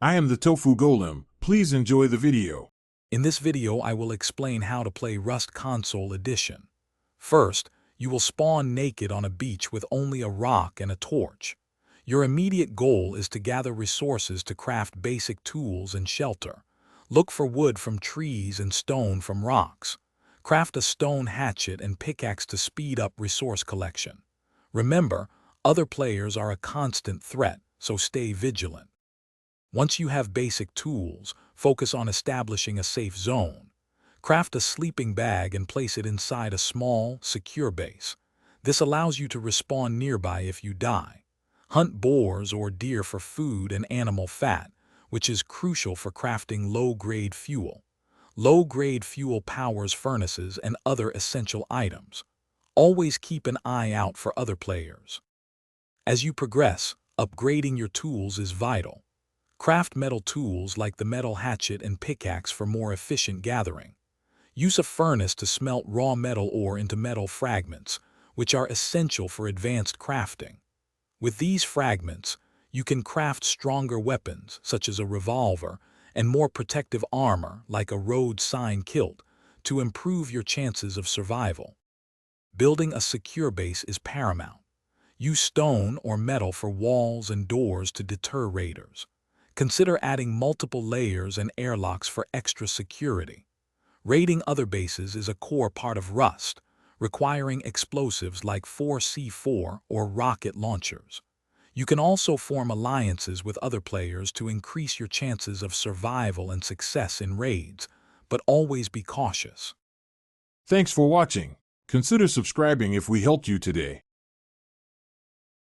I am the Tofu Golem. Please enjoy the video. In this video, I will explain how to play Rust Console Edition. First, you will spawn naked on a beach with only a rock and a torch. Your immediate goal is to gather resources to craft basic tools and shelter. Look for wood from trees and stone from rocks. Craft a stone hatchet and pickaxe to speed up resource collection. Remember, other players are a constant threat, so stay vigilant. Once you have basic tools, focus on establishing a safe zone. Craft a sleeping bag and place it inside a small, secure base. This allows you to respawn nearby if you die. Hunt boars or deer for food and animal fat, which is crucial for crafting low-grade fuel. Low-grade fuel powers furnaces and other essential items. Always keep an eye out for other players. As you progress, upgrading your tools is vital. Craft metal tools like the metal hatchet and pickaxe for more efficient gathering. Use a furnace to smelt raw metal ore into metal fragments, which are essential for advanced crafting. With these fragments, you can craft stronger weapons, such as a revolver, and more protective armor, like a road sign kilt, to improve your chances of survival. Building a secure base is paramount. Use stone or metal for walls and doors to deter raiders. Consider adding multiple layers and airlocks for extra security. Raiding other bases is a core part of Rust, requiring explosives like 4C4 or rocket launchers. You can also form alliances with other players to increase your chances of survival and success in raids, but always be cautious. Thanks for watching. Consider subscribing if we helped you today.